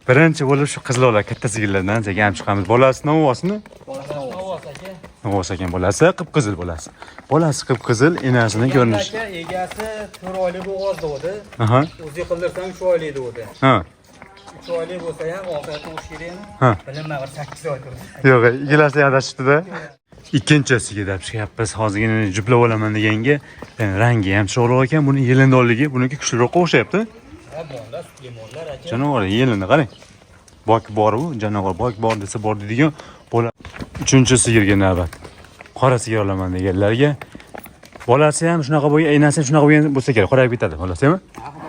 Birinchi bo'lib shu qizloqlar katta sigirlardan sekin chiqamiz. Bolasi novvosmi? Novvos ekan bolasi, qip-qizil bolasi. Bolasi qip-qizil, enasini ko'rinish. Egasi 4 oylik bo'g'oz degdi. Aha. O'zi qildirsam 3 oylik degdi. Ha. 3 oylik bo'lsa ham oxirati o'shirini. Ha. Bilinmay 8 oy turdi. Yo'q, ikkalasi adashibdi-da. Ikkinchisiga deb chiqyapmiz. Hozirgina juplab olaman deganga, rangi ham chiroyli ekan, buni yelindonligi buniki kuchliroqqa o'xshayapti. Ha, bolalar, limonlar aka. Jonivor yelini qarang. Bok bor u, jonivor bok bor desa bor deydigan bola. Uchinchi sigirga navbat. Qora sigir olaman deganlarga. Bolasi ham shunaqa bo'lgan, enasi ham shunaqa bo'lgan bo'lsa kerak, qorayib ketadi, bolasi ham.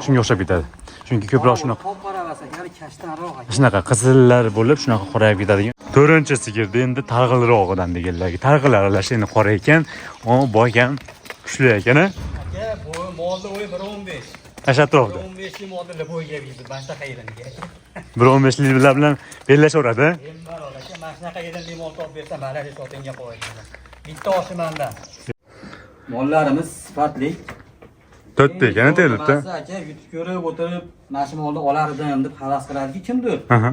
Shunga o'xshab ketadi. Chunki ko'proq shunaqa Qora bo'lsa, ya'ni kashtanroq aka. shunaqa qizillar bo'lib, shunaqa qorayib ketadigan. To'rtinchi sigirda endi targ'ilrog'idan deganlarga. Targ'il aralash endi qora ekan, bok ham kuchli ekan. Aka, bu molni o'yi 1.15. Ashatrofda. 15 model bo'yga yeydi, mana shunaqa yilanga. 1.15 lik bilan bellashaveradi. Bemalol aka, mana shunaqa yilin limon topib bersa, mana shu sotinga qo'yadi. Bitta oshi mendan. Mollarimiz sifatli. To'rtta ekan teribdi. Aka, yutib ko'rib o'tirib, mana shu molni olardim deb havas qiladi kimdir. Aha.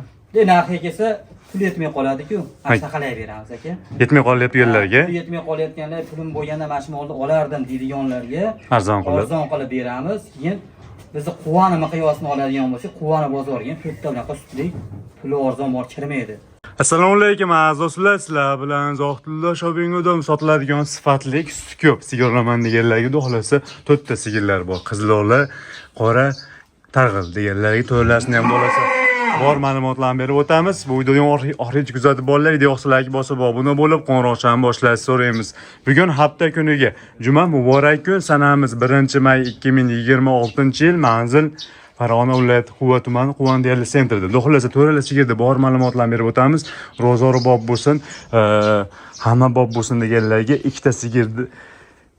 Narxiga kelsa, pul yetmay qoladi-ku. Saqlayveramiz aka. Yetmay qolyapti yo'llarga. Yetmay qolayotganlar, pulim bo'lganda mana shu molni olardim deydiganlarga Arzon qilib beramiz. Keyin bizni quvani miqyosini oladigan bo'lsa, quvani bozorga 4 ta bunaqa sutlik, puli arzon bor kirmaydi. Assalomu alaykum azizlar, sizlar bilan Zohidullo shopping udom sotiladigan sifatli sut ko'p sigirlaman deganlarga xohlasa 4 ta sigirlar bor. Qizloqlar, qora, targ'il deganlarga to'rlasini ham bo'lasa bor ma'lumotlarni berib o'tamiz. Bu videoni oxirigacha kuzatib borlar, video yoqsalarga bosib obuna bo'lib, qo'ng'iroqchani boshlashni so'raymiz. Bugun hafta kuniga juma muborak kun sanamiz 1-may 2026-yil manzil Farg'ona viloyati Quva tumani Quvandiyali sentrida. Xohlasa to'rala sigirda bor ma'lumotlarni berib o'tamiz. Ro'zori bob bo'lsin, hamma bob bo'lsin deganlarga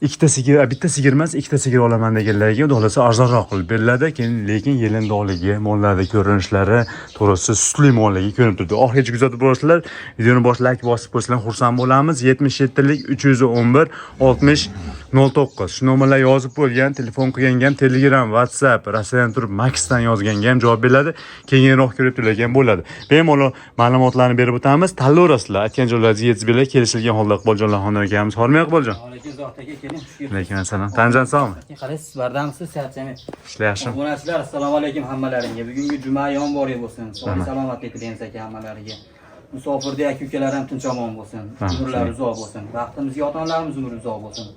bitta sigir emas, ikkita sigir olaman deganlarga xohlasa arzonroq qilib beriladi. Lekin yelindonligi, mollarda ko'rinishlari, to'g'risi sutli molligi ko'rinib turdi. Oxirigacha kuzatib borasizlar. Videoni like bosib qo'ysanglar xursand bo'lamiz. 77lik 311 60 09. Shu nomerlar yozib bo'lgan, telefon qilganga ham Telegram, WhatsApp, Rossiyadan turib Maxdan yozganga ham javob beradi. Keyinroq ko'rib turgan bo'ladi. Bemalol ma'lumotlarni berib o'tamiz. Tanlayverasizlar. Aytgan joylarga yetib berlar, kelishilgan holda Iqboljonlar xonim akamiz. Hormay Iqboljon. Alaykum zotiga keling. Alaykum assalom. Tanjan sog'mi? Qaraysiz, bardamsiz, charchamay. Ishlar yaxshimi? Obunachilar, assalomu alaykum hammalaringga. Bugungi juma yomg'ir bo'lsin. Sog' salomatlik tilaymiz aka hammalariga. Musofirda aka-ukalar ham tinch omon bo'lsin. Umrlari uzoq bo'lsin. Vaqtimizga ota-onalarimiz umri uzoq bo'lsin.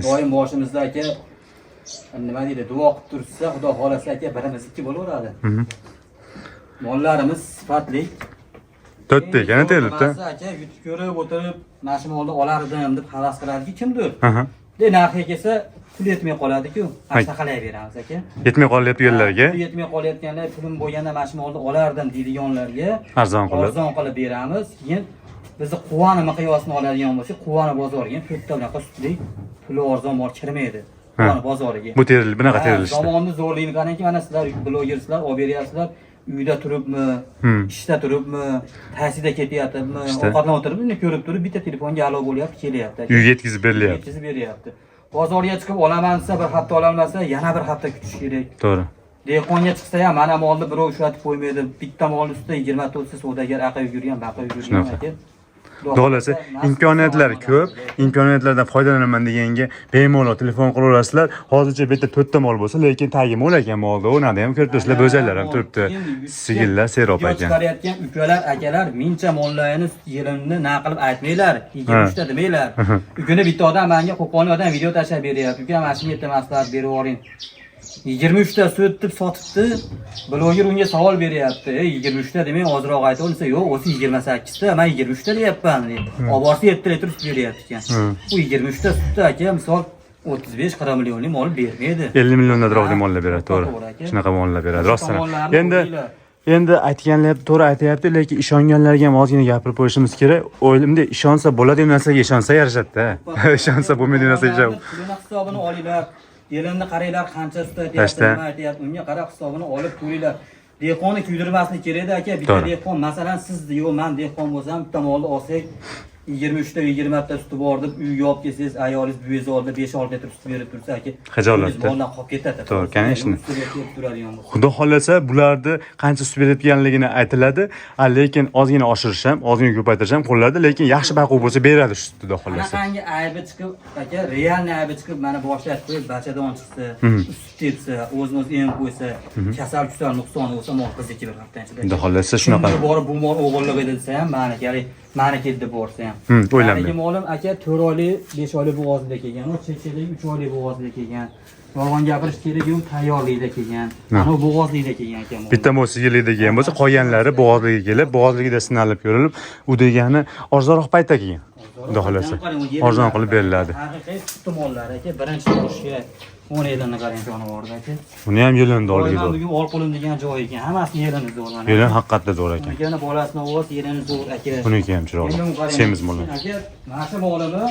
Doim boshimizda aka nima deydi, duo qilib tursa, Xudo xolasa aka birimizniki bo'laveradi. Mollarimiz sifatli. 4 ta ekan teribdi. Aka yutib ko'rib o'tirib, mana shu molni olardim deb havas qiladi kimdir. Aha. Narxiga kelsa, pul yetmay qoladi-ku. Saqlayveramiz aka. Yetmay qolyapti yo'llarga. Yetmay qolayotganlar, pulim bo'lganda mana shu molni olardim deydiganlarga arzon qilib beramiz. Keyin bizni quvani miqyosini oladigan bo'lsa, quvani bozoriga 4 ta bunaqa sutlik, puli arzon bor kirmaydi. Quvani bozoriga. Bu terildi, bunaqa terilishdi. Zamonning zo'rligini qarangki, mana sizlar blogerlar olib beryapsizlar. Uyda turibmi, ishda turibmi, taksida ketyaptimi, ovqatlanib o'tiribmi, ko'rib turib bitta telefonga alo bo'lyapti, kelyapti. Uyga yetkazib berilyapti. Yetkazib beryapti. Bozorga chiqib olaman desa, bir hafta ololmasa, yana bir hafta kutish kerak. To'g'ri. Dehqonga chiqsa ham mana molni birov ushlatib qo'ymaydi. Bitta molni ustida 24 ta savdogar aqib yurgan, baqib yurgan aka. Xohlasa imkoniyatlar ko'p, imkoniyatlardan foydalanaman deganga bemalol telefon qilaverasizlar. Hozircha bu yerda 4 ta mol bo'lsa, lekin tagi mol ekan molda. O'nada ham ko'rib turibsizlar, bo'zaylar ham turibdi. Sigirlar, serop ekan. Chiqarayotgan ukalar, akalar mincha mollarni yelimni na qilib aytmaylar, 23 ta demanglar. Kuni bitta odam menga qo'qonli odam video tashlab beryapti. Uka, mana shuni yerda maslahat berib yuboring. 23 ta sut deb sotibdi. Bloger unga savol beryapti. 23 ta demang, ozroq aytolsa, yo'q, o'zi 28 ta, men 23 ta deyapman deb. Oborsa 7 litr sut beryapti ekan. Bu 23 ta sutda aka, misol 35-40 millionlik mol bermaydi. 50 milliondan mollar beradi, to'g'ri. Shunaqa mollar beradi, rostdan. Endi aytganlar to'g'ri aytayapti, lekin ishonganlarga ham ozgina gapirib qo'yishimiz kerak. O'ylimda ishonsa bo'ladi deb narsaga ishonsa yarashadi-da. Ishonsa bo'lmaydi deb narsaga ishonsa. Hisobini olinglar. Yelimni qaranglar, qancha sut aytyapti, nima aytyapti, unga qarab hisobini olib ko'ringlar. Dehqonni kuydirmaslik kerak aka. Bitta dehqon, masalan, siz yo'q, men dehqon bo'lsam, bitta molni olsak, 23 ta 20 ta suti bor deb uy yopib kelsangiz, ayolingiz buyingiz oldida 5-6 litr sut berib tursa aka, Xijolatda. moldan qolib ketadi. To'g'ri, конечно. turadigan bo'lsa. Xudo xolasa bularni qancha sut berayotganligini aytiladi, lekin ozgina oshirish ham, ozgina ko'paytirish ham qo'llanadi, lekin yaxshi baquv bo'lsa beradi shu xudo xolasa. Anaqangi aybi chiqib, aka, realniy aybi chiqib, mana boshlab qo'yib, bachadon chiqsa, sut tepsa, o'zini-o'zi em qo'ysa, kasal nuqsoni bo'lsa, mol qizniki bir haftadan ichida. Xudo xolasa shunaqa. Borib bu mol o'g'irlik edi desa ham, ma'niki deb borsa ham. O'ylamang. Lekin molim aka 4 oylik, 5 oylik bo'g'ozida kelgan, u chechalik 3 oylik bo'g'ozida kelgan. Yolg'on gapirish kerak yo'q, tayyorlikda kelgan. Ana bo'g'ozlikda kelgan ekan. Bitta mo'l sigirlikda kelgan bo'lsa, qolganlari bo'g'ozligiga kelib, bo'g'ozligida sinalib ko'rilib, u degani arzonroq paytda kelgan. Xudo xolasa. Arzon qilib beriladi. Haqiqiy sut mollari aka, birinchi urishga 10 yilini qarang jonivorda aka. Uni ham yelini olib Mana bugun ol qo'lim degan joy ekan, hammasini yelini zo'rman. Yelin haqiqatda zo'r ekan. Yana bolasini ovoz yelini zo'r aka. Buniki ham chiroyli. Semiz mo'l. Aka, mana shu molini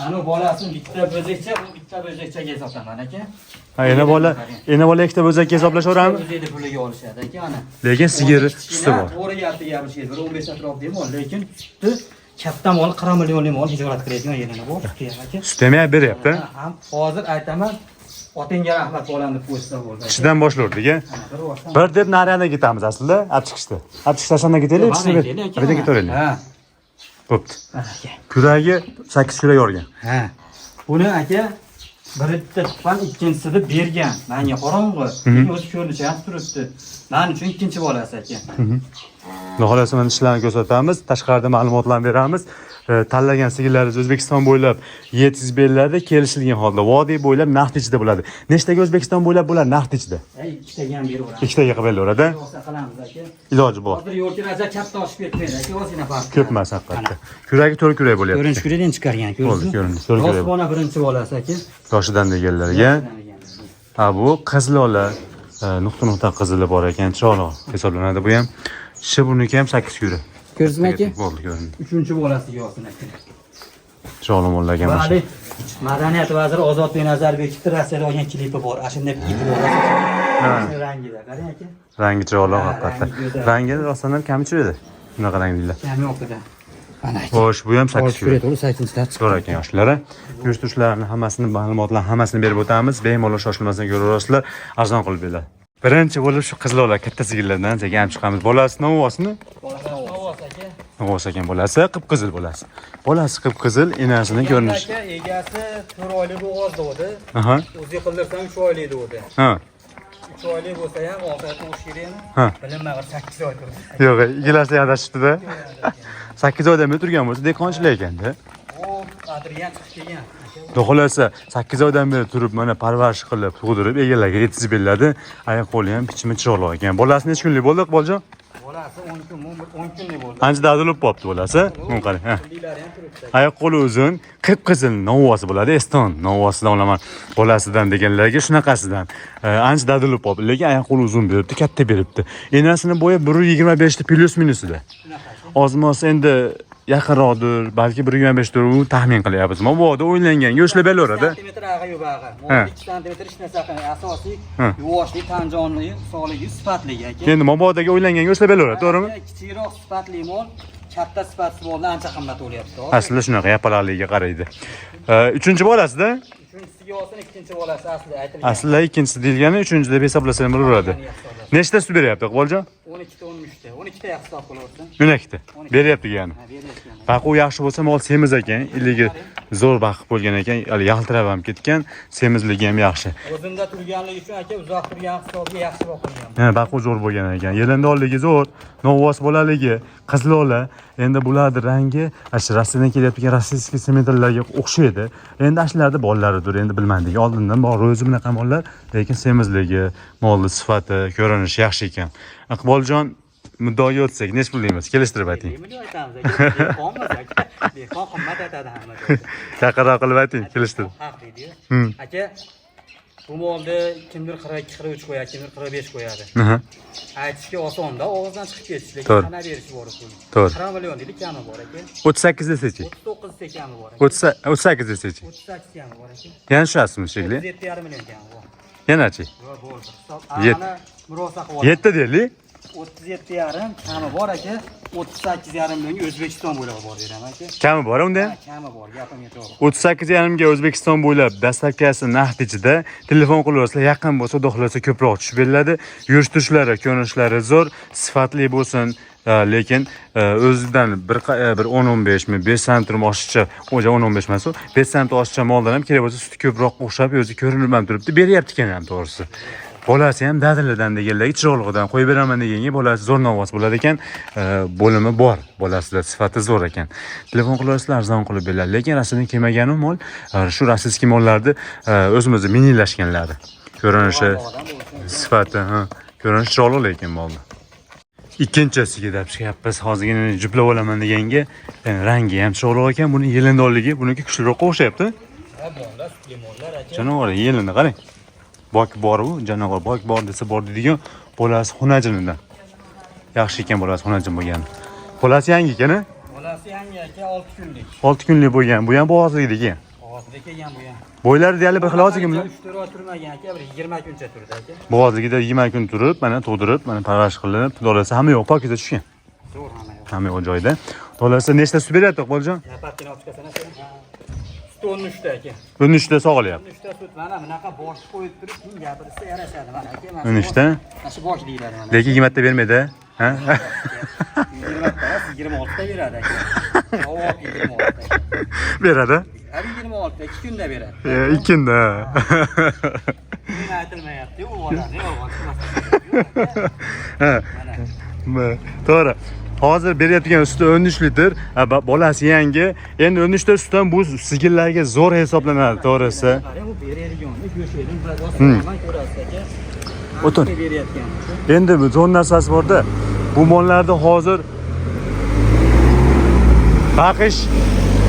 ana bolasini bitta bo'zakcha, u bitta bo'zakchaga hisoblaman aka. Ha, ena bola ikkita bo'zakka hisoblashaverammi? O'zida puliga olishadi aka, ana. Lekin sigir suti bor. To'g'ri gapni gapirishga 15 atrofida mol, lekin suti katta mol 40 millionlik mol hijolat qilayotgan yerini bor aka. Sut ham beryapti. Ham hozir aytaman, otingga rahmat bolam deb qo'ysa bo'ldi. Ichidan boshlardik-a. Bir deb nariyada ketamiz aslida, olib chiqishda. Olib chiqishda shundan ketaylik, ichishni bir ketaveraylik. Ha. Bo'pti. Kuragi 8 kurak yorgan. Ha. Buni aka bitta tupan ikkinchisini bergan. Menga qorong'i. O'zi ko'rinishi ham turibdi. Men uchun ikkinchi bolasi aka. Xudo xolasa mana ishlarni ko'rsatamiz, tashqarida ma'lumotlarni beramiz. Tanlagan sigirlaringiz O'zbekiston bo'ylab yetkazib beriladi, kelishilgan holda vodiy bo'ylab narx ichida bo'ladi. Nechtaga O'zbekiston bo'ylab bo'ladi narx ichida? Ikkitaga ham beraveramiz. Ikkitaga qilib beraveradi. Yo'qsa qilamiz aka. Iloji bor. Hozir yo'lkiraja katta oshib ketmaydi aka, ozgina farq. Ko'p emas haqiqatda. Kuragi 4 kurak bo'lyapti. Birinchi kurakdan chiqargan ko'rdingizmi? Ko'rindi, 4 kurak. Osmona birinchi bolasi aka. Yoshidan deganlarga. Ha, bu qizlola, nuqta qizili bor ekan, chiroyli hisoblanadi bu ham. Ishi buniki ham 8 kurak. Ko'rdingizmi aka? Bo'ldi, ko'rindi. Uchinchi bolasiga olsin aka. Chiroyli mo'llarga mana shu. Madaniyat vaziri Ozodbek Nazarbekovning Rossiyada olgan klipi bor. Ashunday klipi bor. Rangida, qarang aka. Rangi chiroyli haqiqatda. Rangi rostdan ham kam chiqadi. Bunaqa ranglar. Kam yo'q-da. Ana aka. Xo'sh, bu ham 8 kurak. To'g'ri, 8-lar. Zo'r ekan yoshlari. Yurish-turishlarni hammasini ma'lumotlarni hammasini berib o'tamiz. Bemalol shoshilmasdan ko'raverasizlar. Arzon qilib beradi. Birinchi bo'lib shu qizlola katta sigirlardan sekin olib chiqamiz. Bolasi novosmi? Bolasi novos aka. Novos ekan bolasi, qip-qizil bolasi. Bolasi qip-qizil, enasini ko'rinishi. Aka, egasi 4 oylik bo'g'oz degdi. Aha. O'zi qildirsam 3 oylik degdi. Ha. 3 oylik bo'lsa ham oxirati o'shiraymi? Ha. Bilinmag'ir 8 oy turdi. Yo'q, ikkalasi adashibdi-da. 8 oyda turgan bo'lsa, dehqonchilik ekanda. O, qadriyan chiqib kelgan. Xudo xolasa 8 oydan beri turib, mana parvarish qilib, tug'dirib, egalariga yetkazib beriladi. Oyoq qo'li ham bichimi chiroyli ekan. Bolasi necha kunlik bo'ldi, Iqboljon? Bolasi 10 kunlik bo'ldi. Ancha dadilib qolibdi bolasi. Buni qarang, ha. Kunliklari ham turibdi. Oyoq qo'li uzun, qip-qizil novosi bo'ladi, Eston novosidan olaman. Bolasidan deganlarga shunaqasidan. Ancha dadilib qolibdi, lekin oyoq qo'li uzun beribdi, katta beribdi. Enasini bo'yi 1.25 ta plus minusida. Ozmos endi yaqinroqdir, balki 1.25 dir, u taxmin qilyapmiz. Bu yerda o'ylangan yo'shlar belaveradi. Santimetr ag'i yo'q ag'i. 2 santimetr hech narsa qilmaydi. Asosiy yuvoshlik, tan jonligi, sog'ligi, sifatligi aka. Endi mabodoga o'ylangan yo'shlar belaveradi, to'g'rimi? Kichikroq sifatli mol, katta sifatsiz moldan ancha qimmat bo'lyapti. Aslida shunaqa yapalaqligiga qaraydi. Uchinchi bolasida? Uchinchisiga olsin, ikkinchi bolasi aslida aytilgan. Aslida ikkinchisi deyilgani, uchinchi deb hisoblasa ham bo'laveradi. Nechta sut beryapti, Iqboljon? 12 ta 13 ta. 12 ta yaxshi hisob qilaversin. 12 ta. Beryapti yani. Ha, beryapti. Baquv yaxshi bo'lsa, mol semiz ekan, iligi zo'r baqiq bo'lgan ekan, hali yaltirab ham ketgan, semizligi ham yaxshi. O'zimda turganligi uchun aka uzoq turgan hisobga yaxshi boqilgan. Ha, baquv zo'r bo'lgan ekan. Yelindorligi zo'r, novvos bolaligi, qizlola. Endi bularning rangi Rossiyadan kelayotgan rossiyskiy semetrlarga o'xshaydi. Endi ashlarda bolalaridir, endi bilmadik. Oldindan bor o'zi bunaqa mollar, lekin semizligi, molning sifati, ko'rinishi yaxshi ekan. Iqboljon muddoga o'tsak, nech pul deymiz? Kelishtirib ayting. Million aytamiz aka. Dehqonmiz aka. Dehqon qimmat aytadi hamma. Yaqinroq qilib ayting, kelishtirib. Haq deydi-yu. Aka, bu molni kimdir 42-43 qo'yadi, kimdir 45 qo'yadi. Aytishga oson-da, og'izdan chiqib ketish, lekin qana berish bor pul. 40 million deylik kami bor aka. 38 desachi. 39 ta kami bor aka. 38 desachi. 38 kami bor aka. Yana shu asmi shekli? 7,5 million kami bor. Yanachi? Yo'q, bo'ldi. Yet. Ana murosa qilib 7 deylik. 37,5 kami bor aka. 38,5 millionga O'zbekiston bo'ylab borib beraman aka. Kami bor unda? Ha, kami bor, gapimga to'g'ri. 38,5 ga O'zbekiston bo'ylab dastlabkasi narx ichida telefon qilaversa yaqin bo'lsa, xudo xohlasa ko'proq tushib beriladi. Yurish-turishlari, ko'rinishlari zo'r, sifatli bo'lsin. Lekin o'zidan bir 10-15 mi 5 sentrim oshiqcha, o'ja 10-15 emas u, 5 sent oshiqcha moldan ham kerak bo'lsa, suti ko'proq o'xshab, o'zi ko'rinib ham turibdi, beryapti ekan ham to'g'risi. Bolasi ham dadilidan deganlarga chiroqligidan qo'yib beraman deganga bolasi zo'r novoz bo'ladi ekan, bo'limi bor, bolasida sifati zo'r ekan. Telefon qilaversa arzon qilib beradi, lekin rasmdan kelmagani mol, shu rossiyskiy mollarni o'zimizni minilashganlari. Ko'rinishi, sifati, ko'rinishi chiroqli lekin molni. Ikkinchisiga deb chiqyapmiz. Hozirgina juplab olaman deganga, rangi ham chiroqli ekan, buni yelindonligi buniki kuchliroqqa o'xshayapti. Ha, mollar, sutli mollar aka. Janovar yelini qarang. Bok bor u, janovar bok bor desa bor deydigan, bolasi xunajinidan. Yaxshi ekan bolasi xunajin bo'lgan. Bolasi yangi ekan-a? Bolasi yangi aka, 6 kunlik. 6 kunlik bo'lgan. Bu ham bo'g'ozlik ekan. Hozirda kelgan bu ham. Bo'ylari deyarli bir xil ozgina. 3 oy turmagan aka, bir 20 kuncha turdi aka. Bo'g'ozligida 20 kun turib, mana to'dirib, mana parvarish qilinib, dolasi hamma yo'q, pokiza tushgan. Zo'r hamma yo'q. Hamma yo'q joyda. Dolasi nechta sut beryapti, Iqboljon? Napatkina olib chiqasana sen. Sut 13 ta aka. 13 ta sog'ilyapti. 13 ta sut mana bunaqa bosh qo'yib turib, kim gapirsa yarashadi mana aka. 13 ta. Mana shu bosh deyiladi mana. Lekin 20 ta bermaydi, ha? 26 ta beradi aka. Javob 26 ta. Beradi. Hali 26 ta 2 kunda beradi. 2 kunda. Men aytilmayapti, u bolani Ha. To'g'ri. Hozir beryaptigan suti 13 litr, bolasi yangi. Endi 13 ta sutdan bu sigirlarga zo'r hisoblanadi, to'g'risi. Bu beradigan, go'shtini bir bosqichdan ko'rasiz aka. O'tir. Berayotgan. Endi bu zo'r narsasi bor-da. Bu mollarda hozir baqish,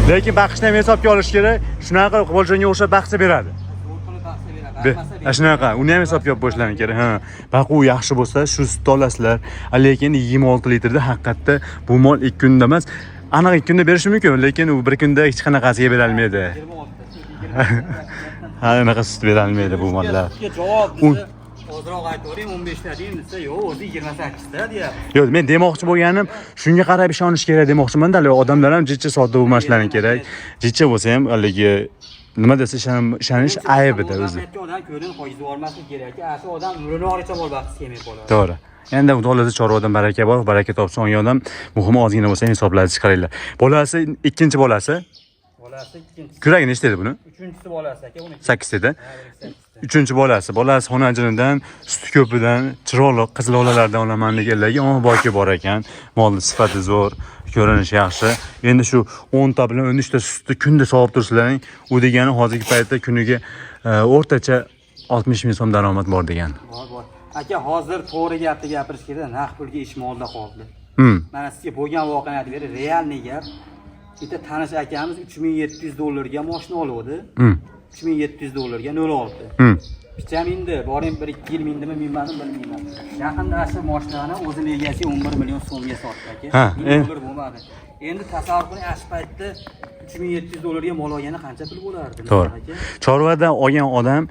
lekin baqishni ham hisobga olish kerak. Shunaqa Iqboljonga o'xshab baqsa beradi. Shunaqa, uni ham hisobga olib bo'shlanish kerak. Ha, baqu yaxshi bo'lsa, shu sutni olasizlar. Lekin 26 litrda haqiqatda bu mol 2 kunda emas, aniq 2 kunda berishi mumkin, lekin u bir kunda hech qanaqasiga bera olmaydi. 26 ta. Ha, anaqa sut bera olmaydi bu mollar. Javob hozirroq aytavering 15 ta deyin desa, yo'q, o'zi 28 ta deyapti. Yo'q, men demoqchi bo'lganim, shunga qarab ishonish kerak demoqchiman-da. Odamlar ham jichcha sodda bo'lmashlari kerak. Jichcha bo'lsa ham haligi nima desa ishonish aybida o'zi. Odam ko'rin qo'yib yubormaslik kerak. Asli odam umrini oricha bol baxtsiz kelmay qoladi. To'g'ri. Endi dolada chorvadan baraka bor, baraka topsin odam, muhimi ozgina bo'lsa hisoblarni chiqaringlar. Bolasi, ikkinchi bolasi. Bolasi ikkinchisi. Kuragi nechta edi buni? Uchinchisi bolasi aka, uni 8 edi. Uchinchi bolasi. Bolasi xonajinidan, suti ko'pidan, chiroqli qizil olalardan olaman deganlarga boki bor ekan. Molning sifati zo'r, ko'rinishi yaxshi. Endi shu 10 ta bilan 13 ta sutni kunda sog'ib tursalaring, u degani hozirgi paytda kuniga o'rtacha 60 ming so'm daromad bor degan. Bor. Aka, hozir to'g'ri gapni gapirish kerak, naq pulga ish molda qoldi. Mana sizga bo'lgan voqeani aytib beray, realniy gap. Bitta tanish akamiz $3700 mashina oldi. $3700 06. Pichaminda boring 1-2 yil mindimi, minmadim bilmayman. Yaqinda shu mashinani o'zining egasi 11 million so'mga sotdi aka. $1000 bo'lmadi. Endi tasavvur qiling, ash paytda $3700 ga mol olgani qancha pul bo'lardi? To'g'ri. Chorvadan olgan odam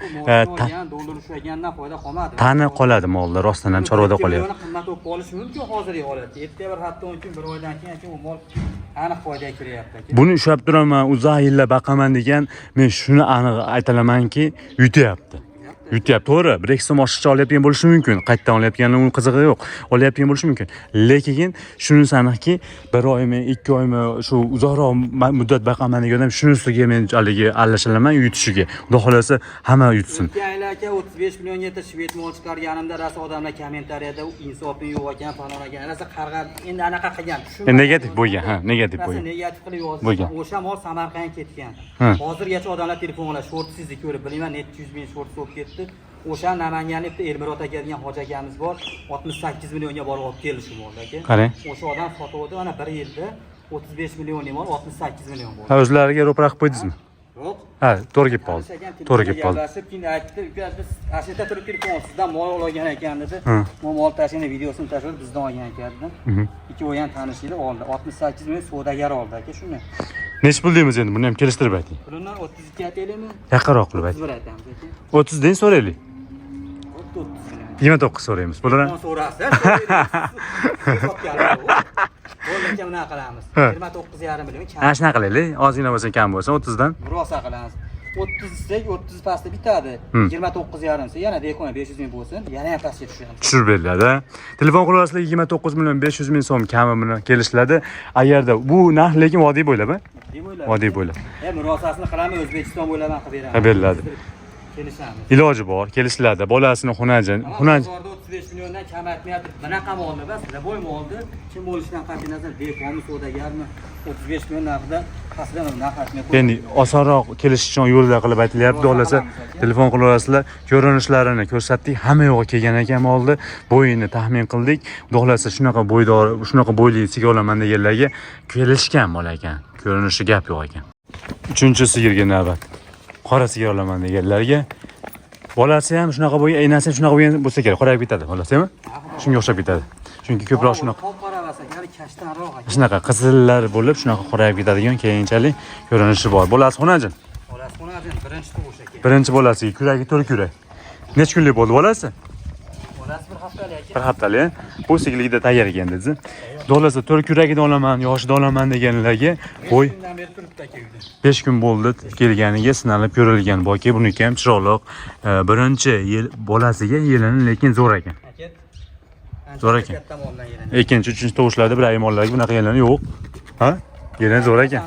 dollar ushlagandan foyda qolmadi. Tani qoladi molda, rostdan ham chorvada qolyapti. Qimmat bo'lib qolishi mumkin hozirgi holatda. Ertaga bir hafta 10 kun, bir oydan keyin u mol aniq foydaga kiryapti aka. Buni ushlab turaman, uzoq yillar baqaman degan, men shuni aniq aytalamanki, yutyapti. To'g'ri, 1-2 so'm oshiqcha olayotgan bo'lishi mumkin. Qayerdan olayotganning uni qizig'i yo'q. Olayotgan bo'lishi mumkin. Lekin shunisi aniqki, 1 oymi, 2 oymi shu uzoqroq muddat baqaman degan odam shunisiga men haligi aralashalaman yutishiga. Xudo xolasa hamma yutsin. Aka, 35 million yetib shved mol chiqarganimda rosa odamlar kommentariyada insofi yo'q ekan, falon ekan. Rosa qarg'ab, endi anaqa qilgan. Negativ bo'lgan, negativ bo'lgan. Negativ qilib yozgan. O'sha mol Samarqandga ketgan. Hozirgacha odamlar telefonlar shortsizni ko'rib, bilmayman, 700 ming short bo'lib ketdi. O'sha Namanganlik Elmirot aka degan hoji akamiz bor, 68 millionga borib olib keldi shu molni aka. Qarang. O'sha odam sotuvdi, mana 1 yilda 35 millionlik mol 68 million bo'ldi. Ha, o'zlariga ro'para qilib qo'ydingizmi? Yo'q. Ha, to'g'ri gap bo'ldi. To'g'ri gap bo'ldi. Keyin aytdi, uka biz ashita turib telefon sizdan mol olgan ekan dedi. Mol tashini videosini tashlab bizdan olgan ekan. Ikkovi ham tanishinglar oldi. 68 million savdogar oldi aka shuni. Nech pul deymiz endi? Buni ham kelishtirib ayting. Pulini 32 aytaylikmi? Yaqinroq qilib ayting. 31 aytamiz aka. 30 deyin so'raylik. 30 million. 29 so'raymiz. Bular Telefon so'rasa, bo'lsa unaqa qilamiz. 29,5 million kam. Ana shunaqa qilaylik. Ozgina bo'lsa kam bo'lsa 30 dan. Rosa qilamiz. 30 desek 30 pastda bitadi. 29,5 sa yana dekona 500 ming bo'lsin, yana ham pastga tushadi. Tushirib beriladi. Telefon qurilmasida 29 million 500 ming so'm kami bilan kelishiladi. Agarda bu narx lekin vodiy bo'ylab, vodiy bo'ylab. Murosasini qilamiz, O'zbekiston bo'ylab ham qilib beramiz. Qilib beriladi. Kelishamiz. Iloji bor, kelishiladi. Bolasini xunajin. Bozorda 35 milliondan kam aytmayapti. Bunaqa molni bas, boy molni kim bo'lishidan qat'iy nazar, beqonun savdogarmi 35 million narxida qasdan narx aytmayapti. Endi osonroq kelish uchun yo'llar qilib aytilyapti. Xohlasa telefon qilib olasizlar. Ko'rinishlarini ko'rsatdik. Hamma yo'g'i kelgan ekan molni. Bo'yini taxmin qildik. Xohlasa shunaqa bo'ydor, shunaqa bo'yli sigir olaman deganlarga kelishgan mol ekan. Ko'rinishi gap yo'q ekan. 3-sigirga navbat. Qora sigir olaman deganlarga bolasi ham shunaqa bo'lgan, aynasi ham shunaqa bo'lgan bo'lsa kerak, qorayib ketadi, bolasi ham shunga o'xshab ketadi. Chunki ko'proq shunaqa shunaqa qizillar bo'lib, shunaqa qorayib ketadigan keyinchalik ko'rinishi bor. Bolasi xunajin. Bolasi xunajin, birinchi tug'ish ekan. Birinchi bolasiga kuragi 4 kurak. Necha kunlik bo'ldi bolasi? Bolasi 1 haftalik ekan. 1 haftalik. Bu sigirlikda tayyor ekan dedi. Dolasa 4 kuragida olaman, yoshida olaman deganlarga qo'y 5 kun bo'ldi kelganiga sinalib ko'rilgan boki buniki ham chiroqliq. Birinchi yil bolasiga yelini lekin zo'r ekan. Zo'r ekan. Ikkinchi, uchinchi tovushlarda bir aymonlarga bunaqa yelini yo'q. Ha? Yelini zo'r ekan.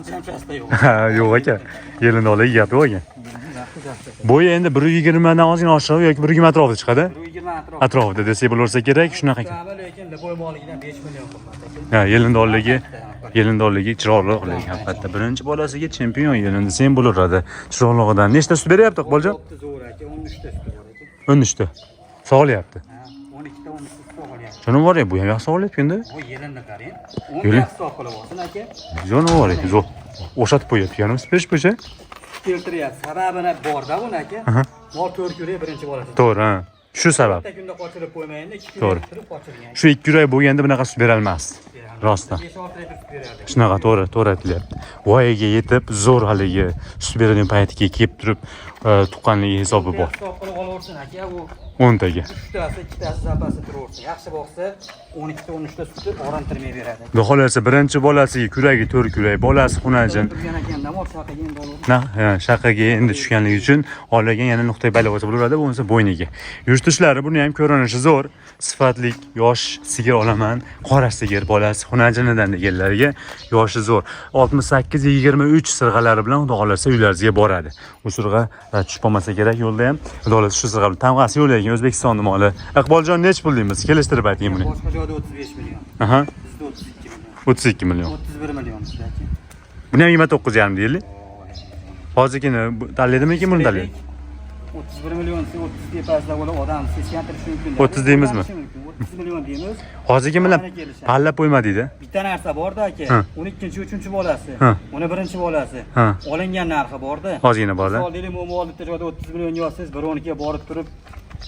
Ha, yo'q ekan. Yelini olay gap yo'q ekan. Bo'yi endi 120 dan ozgina oshiq yoki 120 atrofida chiqadi. 120 atrofida desa bo'lsa kerak, shunaqa ekan. Lekin boy moligidan 5 million qimmat ekan. Ha, yelindorligi chiroqliq lekin albatta birinchi bolasiga chempion yelindi sen bo'laradi. Chiroqligidan nechta sut beryapti Iqboljon? Zo'r aka, 13 ta sut bor ekan. 13 ta. Sog'lyapti. 12 ta 13 ta sog'lyapti. Jonivorlar bu ham yaxshi sog'lyapti-da. Bu yelinni qarang. 10 yaxshi sog' qilib olsin aka. Jonivorlar zo'r. O'shatib qo'yapti, yana spish bo'yicha. Keltiryapti. Sababini bor-da buni aka. Mol 4 kurak birinchi bolasi. To'g'ri, ha. Shu sabab. Bitta kunda qochirib qo'ymaydi, 2 kun To'g'ri. turib qochirgan. Shu 2 kurak bo'lganda bunaqa sut bera olmasdi. Rostdan. 5-6 litr sut beradi. Shunaqa to'g'ri aytilyapti. Voyaga yetib, zo'r haligi sut beradigan paytiga kelib turib, tuqqanligi hisobi bor. Hisob qilib olaversin aka, u 10 taga. 3tasi, 2tasi zapasi turaversin. Yaxshi bo'lsa 12 ta 13 ta sutni orantirmay beradi. Xudo xolasa birinchi bolasiga kuragi 4 kurak, bolasi xunajin. Turgan ekanda mol shaqaga endi olaversin. Shaqaga endi tushganligi uchun olagan yana nuqtai baylik bo'lsa bo'laveradi, bo'lmasa bo'yniga. Yuritishlari buni ham ko'rinishi zo'r, sifatli yosh sigir olaman, qora sigir bolasi xunajinidan deganlarga yoshi zo'r. 68-23 sirg'alari bilan xudo xolasa uylaringizga boradi. Bu sirg'a tushib qolmasa kerak yo'lda ham. Xudo xolasa shu sirg'a bilan tamg'asi yo'llagan O'zbekistonning moli. Iqboljon nech pul deymiz? Kelishtirib ayting buni. Boshqa joyda 35 million. Aha. Bizda 32 million. 32 million. 31 million bizda aka. Buni ham 29,5 deylik. Hozirgina tanlaydimikin buni tanlaydi? 31 million, 30 tepasida bo'la odam sesyantirish mumkin. 30 deymizmi? 30 million deymiz. Hozirgi bilan pallab qo'ymadingda. Bitta narsa bor-da aka. 12-3 bolasi. Uni birinchi bolasi. Olingan narxi bor-da. Hozirgina bor-da. Deylik, mo'mol bitta joyda 30 million yozsiz, 1-12 ga borib turib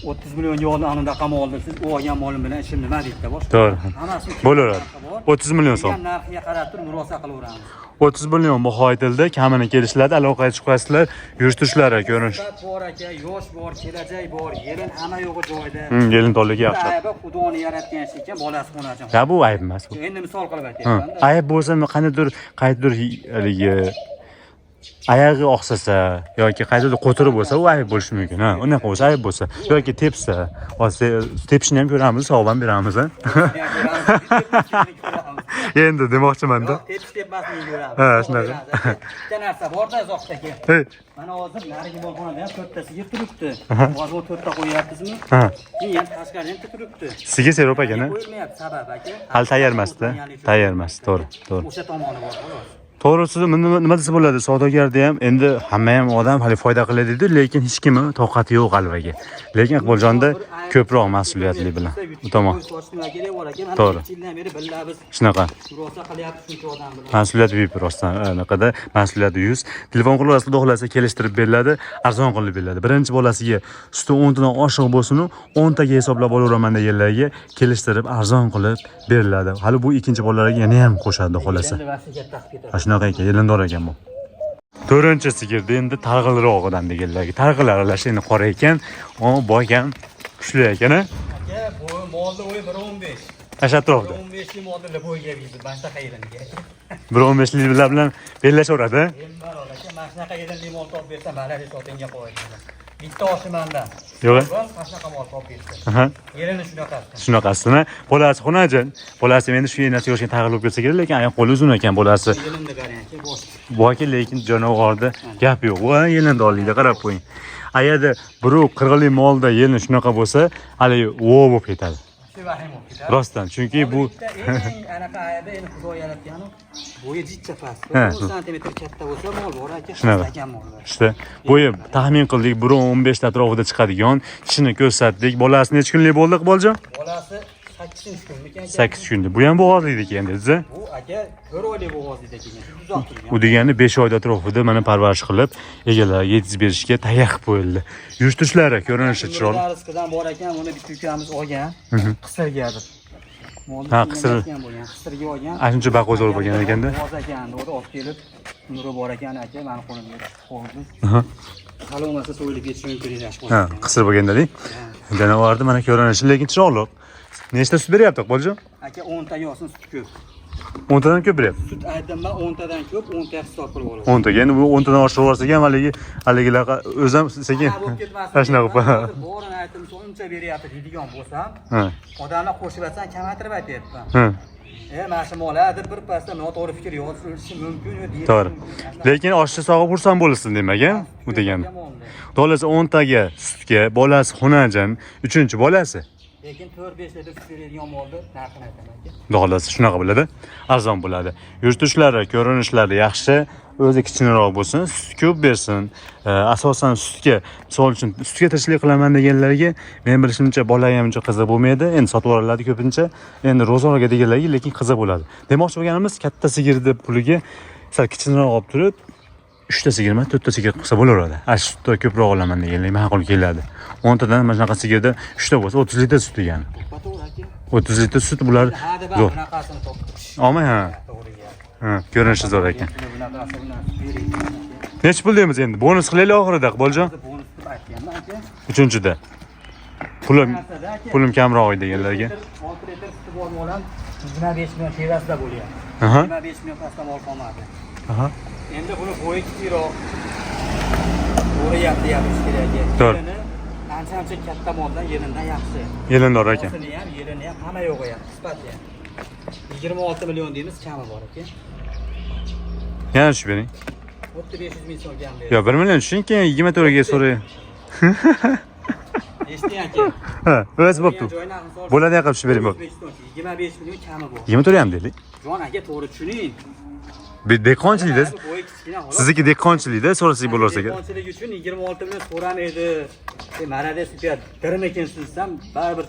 30 million yo'lni anida qamol oldi. Siz u olgan molim bilan ishim nima deydi boshqa? To'g'ri. Hammasi Bo'laveradi. 30 million so'm. Narxiga qarab turib murosa qilaveramiz. 30 million baho aytildi. Kamini kelishiladi, aloqaga chiqasizlar. Yuritishlari ko'rinish. Bor aka, yosh bor, kelajak bor, yelin hamma yo'g'i joyida. Yelindorligi yaxshi. Aybi Xudoni yaratgan ekan, bolasi xonajin. Ya bu ayb emas bu. Endi misol qilib aytyapman. Ayb bo'lsa qayerdir haligi oyog'i oqsasa yoki qayerdir qo'tirib bo'lsa, u ayb bo'lishi mumkin. Ha, unaqa bo'lsa ayb bo'lsa yoki tepsa, tepishni ham ko'ramiz, sog'ban beramiz, ha. Endi demoqchiman-da. Tepish tepmasini ko'ramiz. Ha, shunaqa. Bitta narsa bor-da uzoqdagi. Mana hozir narigi bolxonada ham 4 ta sigir turibdi. Hozir 4 ta qo'yapsizmi? Ha. Keyin ham tashqarida turibdi. Sigir serop ekan-a? Qo'ymayapti sabab aka. Hali tayyor emas-da. Tayyor emas, to'g'ri. O'sha tomoni bor xolos. To'g'risi nima desa bo'ladi, savdogarda ham endi hamma ham odam hali foyda qiladi deydi, lekin hech kimni toqati yo'q qalbaga. Lekin Iqboljonda ko'proq mas'uliyatli bilan. Tamom. To'g'ri. Shunaqa. Rosa qilyapti shuncha odam bilan. Mas'uliyat buyuk rostdan. Anaqada mas'uliyat 100. Telefon qurilmasi xudo xolasa kelishtirib beriladi, arzon qilib beriladi. Birinchi bolasiga suti 10 tadan oshiq bo'lsin, 10 taga hisoblab olaveraman deganlarga kelishtirib arzon qilib beriladi. Hali bu ikkinchi bolalarga yana ham qo'shadi xolasa. Shunaqa ekan, yelindor ekan bu. 4-sigirda endi targ'ilrog'idan deganlarga. Targ'illar aralash endi qora ekan, boy ham kuchli ekan-a. molda o'yi 1.15. Asha atrofda. 1.15 molda laboyga yeydi. Mana shunaqa yilanga. 1.15 bilan bellashaveradi. Endi aka, mana shunaqa yilanga mol topib bersam, malari sotinga qo'yadi. Bitta oshi manda. Yo'q. Mana shunaqa mol topib bersa. Aha. Yerini shunaqa. Shunaqasini. Bolasi xunajin. Bolasi endi shu narsa yoshga tag'ilib bersa kerak, lekin oyoq qo'li uzun ekan bolasi. Yelimni qarang aka, bosh. Boki lekin jonivorda gap yo'q. Va yelini olinglar, qarab qo'ying. Agarda birov 40 molda yelini shunaqa bo'lsa, hali vo bo'lib ketadi. Shu vahim bo'lib ketadi. Rostdan, chunki bu eng anaqa ayada endi Xudo yaratganu bo'yi jichcha past. 10 santimetr katta bo'lsa mol bor aka, Shunaqa. ekan mol bor. işte bo'yi taxmin qildik 1.15 ta atrofida chiqadigan kishini ko'rsatdik. Bolasi necha kunlik bo'ldi Iqboljon? Bolasi 8 kunlik aka. 8 kunlik. Bu ham bo'g'ozlik ekan dedi. Bu aka 1 oylik bo'g'ozida kelgan. Uzoq turgan. U degani 5 oyda atrofida mana parvarish qilib, egalariga yetib berishga tayyor qilib qo'yildi. Yurish-turishlari, ko'rinishi chiroyli. Rizqidan bor ekan, uni bitta ukamiz olgan. Qisirgadir. Ha, qisir. Qisirga olgan. Shuncha baqo'zor bo'lgan ekanda. Bo'g'oz ekan, o'zi olib kelib, nuri bor ekan aka, meni qo'limga qo'ydi. Aha. Hali bo'lmasa so'yilib ketishi mumkin edi Ha, ashqo'zga. qisir bo'lganda-dek. Janovarni mana ko'rinishi, lekin chiroyli. Nechta sut beryapti Iqboljon? Aka 10 ta yosin sut ko'p. 10 tadan ko'p beryapti. Sut aytdim ben 10 tadan ko'p, 10 ta hisob qilib olaman. 10 taga. Endi bu 10 tadan oshirib yuborsak ham haligilar o'zim sekin Ha, bo'lib ketmasin. tashna qilib. Borini aytdim, shuncha beryapti deydigan bo'lsam, Ha. odamlar qo'shib aytsan kamaytirib aytyapman. Ha. Mana shu mollar deb bir pasda noto'g'ri fikr yozishi mumkin yo deydi. To'g'ri. Lekin oshni sog'ib xursand bo'lsin demagan u degani. Xolasi 10 taga sutga, bolasi xunajin, 3-bolasi. Lekin 4-5 litr sut beradigan molni narxini aytaman aka. Xolasi shunaqa bo'ladi, arzon bo'ladi. Yurish-turishlari, ko'rinishlari yaxshi, o'zi kichikroq bo'lsin, sut ko'p bersin. Asosan sutga, misol uchun sutga tirishlik qilaman deganlarga men bilishimcha bola ham uncha qiziq bo'lmaydi. Endi sotib yuboriladi ko'pincha. Endi ro'zg'orga deganlarga lekin qiziq bo'ladi. Demoqchi bo'lganimiz katta sigirni puliga sal kichikroq olib turib 3 ta sigirma, 4 ta sigir qilsa bo'laveradi. Sutda ko'proq olaman deganlar ma'qul keladi. 10 tadan mana shunaqa sigirda 3 ta bo'lsa 30 litr sut degani. To'g'ri aka. 30 litr sut bular Hadi zo'r. bunaqasini topish. Olmay ha. To'g'ri Ha, ko'rinishi zo'r ekan. Bunaqasi bilan beraylik. Nech pul deymiz endi? Bonus qilaylik oxirida, Iqboljon. Bonus deb aytganman aka. 3-da. Pulim kamroq edi deganlarga. 6 litr suti bor molam 25 million tevasida bo'lyapti. Aha. 25 million pastdan mol qolmadi. Aha. Endi buni bo'yi kichikroq. Bo'rayapti yapish kerak. To'g'ri. Ancha katta moldan yerindan yaxshi. Yelindor ekan. Osini ham, yerini ham hamma yo'g'ayapti. Sifati ham. 26 million deymiz, kami bor ekan. Yana tushib bering. Xuddi 500 ming so'm kam berdi. Yo, 1 million tushing, keyin 24 ga so'ray. Eshitding aka? Ha, o'zi bo'pti. Bo'ladi qilib tushib bering, bo'pti. 25 million kami bor. 24 ham deylik. Jon aka to'g'ri tushuning. Dehqonchilikda Bo'yi kichkina xolos. sizniki dehqonchilikda so'rasak bo'larsa kerak. Dehqonchilik uchun 26 million so'ramaydi. Marada super dirham ekansiz desam, baribir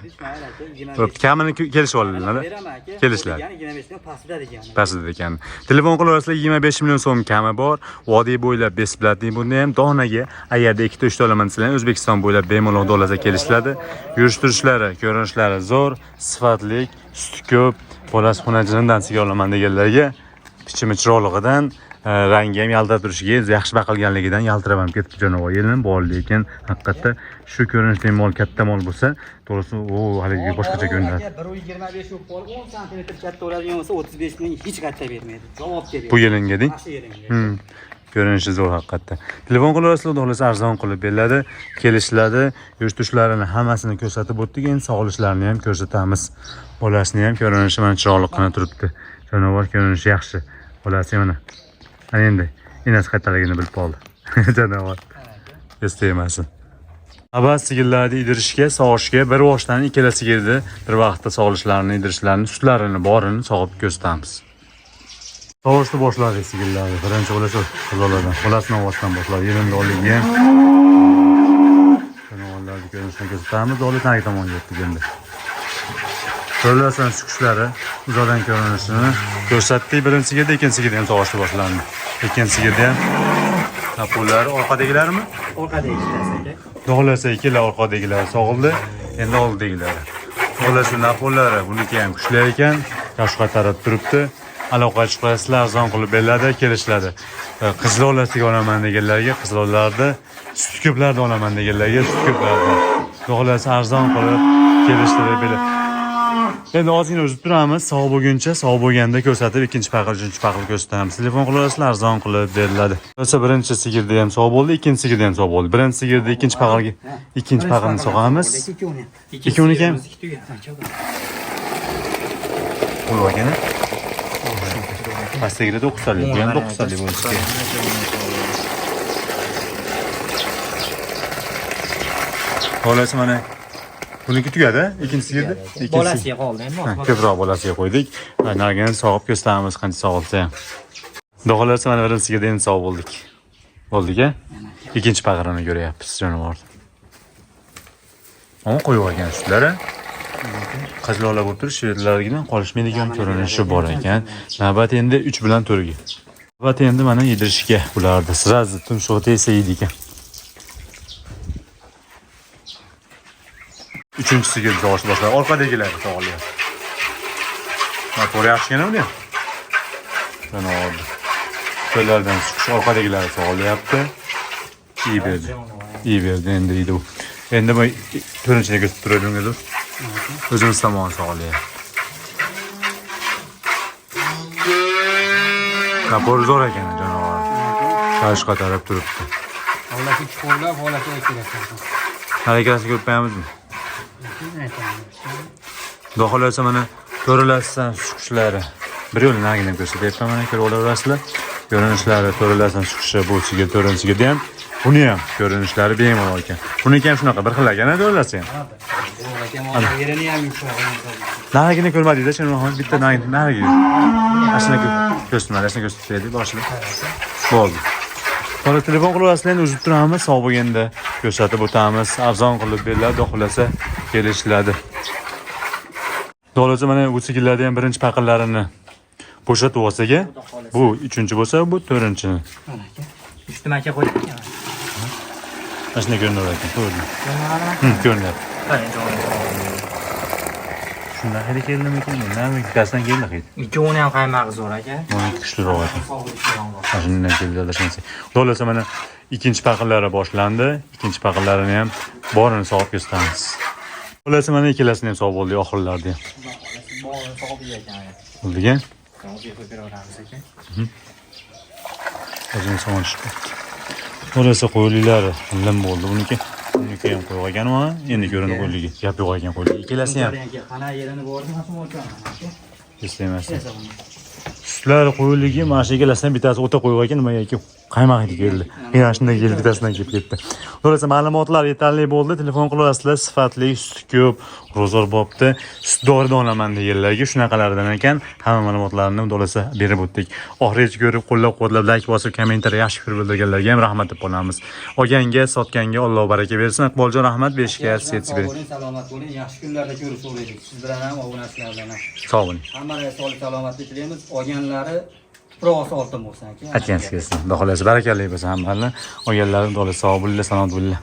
hech mayli aka, 25. Bo'pti, kamini kelishib olinadi. Beraman aka. Kelishlar. Ya'ni 25 million pastida degani. Pastida ekan. Telefon qilaverasizlar 25 million so'm kami bor. Vodiy bo'ylab besplatniy bunda ham donaga agarda 2 ta 3 ta olaman desalar O'zbekiston bo'ylab bemalol dollarga kelishiladi. Yurish-turishlari, ko'rinishlari zo'r, sifatli, suti ko'p, bolasi xunajinidan sigir olaman deganlarga pichimi chiroyligidan, rangi ham yaltirab turishiga, yaxshi baqilganligidan yaltirab ham ketib jonivor yelim bor, lekin haqiqatda shu ko'rinishli mol katta mol bo'lsa, to'g'risi u haligi boshqacha ko'rinadi. 1.25 bo'lib qolib 10 santimetr katta bo'ladigan bo'lsa 35 million hech qayerda bermaydi. Javob beradi. Bu yelinga deng. Yaxshi yelinga. Ko'rinishi zo'r haqiqatda. Telefon qilaverasizlar, xolos arzon qilib beriladi, kelishiladi, yurish-turishlarini hammasini ko'rsatib o'tdik, endi sog'lishlarini ham ko'rsatamiz. Bolasini ham ko'rinishi mana chiroyliqqina turibdi. Jonivor ko'rinishi yaxshi. Bolasi mana. Ana endi enas qaytaligini bilib qoldi. Jonivor. Eslaymasin. Abas sigirlarni idirishga, sog'ishga bir boshdan ikkala sigirni bir vaqtda sog'lishlarini, idirishlarini, sutlarini borini sog'ib ko'rsatamiz. Sog'ishni boshladik sigirlarni. Birinchi bo'lash qizlardan, bolasini ovozdan boshladi. Yerimda olgan. Jonivorlarni ko'rinishini ko'rsatamiz. Olis nagi tomonga o'tdik endi. Ko'rlarsan chiqishlari, uzoqdan ko'rinishini ko'rsatdik. Birinchi sigirda, ikkinchi sigirda ham sog'ishni boshlandi. Ikkinchi sigirda ham napollari orqadagilarmi? Orqadagilar aka. Xohlasa ikkala orqadagilar sog'ildi, endi oldidagilar. Xohlasa napollari buniki ham kuchli ekan, yoshqa tarab turibdi. Aloqa chiqasizlar, arzon qilib beriladi, kelishiladi. Qizloqlarga olaman deganlarga qizloqlarda, sut ko'plarda olaman deganlarga sut ko'plarda. Xohlasa arzon qilib Kelishlar böyle. Endi ozgina uzib turamiz. Sog' bo'lguncha, sog' bo'lganda ko'rsatib, ikkinchi paqir, uchinchi paqir ko'rsatamiz. Telefon qilasizlar, arzon qilib beriladi. O'sha birinchi sigirda ham sog' bo'ldi, ikkinchi sigirda ham sog' bo'ldi. Birinchi sigirda ikkinchi paqirga, ikkinchi paqirni sog'amiz. Ikkovini ham. Qo'yib olgan. Pastagida 9 talik, bu ham 9 talik bo'lishi kerak. Xolos mana buniki tugadi, ikkinchisi girdi. Bolasiga qoldi endi. Ko'proq bolasiga qo'ydik. Nargani sog'ib ko'rsatamiz, qancha sog'ilsa ham. Xudo xolasa mana birinchisiga endi sog' bo'ldik. Bo'ldik-a? Ikkinchi paqarini ko'ryapmiz jonivor. Onu qo'yib olgan sizlar. Qizloqlar bo'lib turish yerlaridan qolishmaydigan ko'rinishi bor ekan. Navbat endi 3 bilan 4 ga. Navbat endi mana yedirishga bulardi. Sirazi tumshug'i tegsa yeydi ekan. Uchinchisiga zo'sh boshlar. Orqadagilar sog'lyapti. Motor yaxshigina uni. Mana oldi. Qo'llardan chiqish orqadagilar sog'lyapti. İyi berdi. İyi berdi endi deydi bu. Endi bu to'rinchiga ko'rsatib turadingiz. O'zimiz tomon sog'lyapti. Kapor zo'r ekan jonivor. Tashqa taraf turibdi. Bolasi chuqurlab, bolasi kerak. Harakatini ko'rib qo'yamizmi? Xudo xolasa mana to'ralasidan chiqishlari. Bir yo'l nagina ko'rsatyapman mana ko'rib olaverasizlar. Ko'rinishlari to'ralasidan chiqishi bu sigir to'rinchisiga ham, buni ham ko'rinishlari bemalol ekan. Buniki ham shunaqa bir xil ekan, to'ralasi ham. Yerini ham yumshoq. Nagina ko'rmadingiz-da, shuni bitta nagina. Ashuna ko'rsatmadi, ashuna ko'rsatdi boshida. Bo'ldi. Qora telefon qilasizlar, uzib turamiz, sog' bo'lganda ko'rsatib o'tamiz, arzon qilib beriladi, xohlasa kelishiladi. Xohlasa mana bu sigirlarda ham birinchi paqirlarini bo'shatib olsaga, bu uchinchi bo'lsa, bu to'rinchi. Mana aka. Ustimaga qo'ydik. Ashuna ko'rinar ekan, to'g'ri. Ko'rinyapti. Shunday hidi keldimi ekan? Nima ikkasidan keldi hidi? Ikkovini ham qaymog'i zo'r aka. Mana kuchliroq ekan. Shundan keldi shunisi. Xohlasa mana ikkinchi paqirlari boshlandi. Ikkinchi paqirlarini ham borini sog'ib ko'rsatamiz. Xohlasa mana ikkalasini ham sog' bo'ldi oxirlarda ham. Bo'ldi-ku? O'zini sog'ib chiqdi. Xohlasa qo'ylilari lim bo'ldi buniki. Buniki ham qo'yib olganman. Endi ko'rinib qo'yligi. Gap yo'q ekan qo'yligi. Ikkalasi ham. Qana yerini bordi, masum o'tgan. Eslayman. Sutlar qo'yiligi mana shu ikkalasidan bittasi o'ta qo'yib ekan, nima ekan qaymoq hidi keldi. Yana shunday keldi, bittasidan kelib ketdi. To'g'risi ma'lumotlar yetarli bo'ldi. Telefon qilasizlar, sifatli, sut ko'p, ro'zor bo'pti. Sut doridan olaman deganlarga shunaqalardan ekan. Hamma ma'lumotlarni to'g'risi berib o'tdik. Oxirigacha ko'rib, qo'llab-quvvatlab, like bosib, kommentariy yaxshi ko'rib bildirganlarga ham rahmat deb qolamiz. Olganga, sotganga Alloh baraka bersin. Iqboljon rahmat berishga setsi bering. Salomat bo'ling, yaxshi kunlarda ko'rishib siz bilan ham, obunachilar bilan ham. Sog' bo'ling. Hammaga sog'lik, salomatlik tilaymiz. Olganlari biroz oltin bo'lsin aka. Aytganingiz kelsin. Xudo xolasa barakalli bo'lsin hammalarni. Olganlarim to'g'ri sog' bo'linglar, salomat bo'linglar.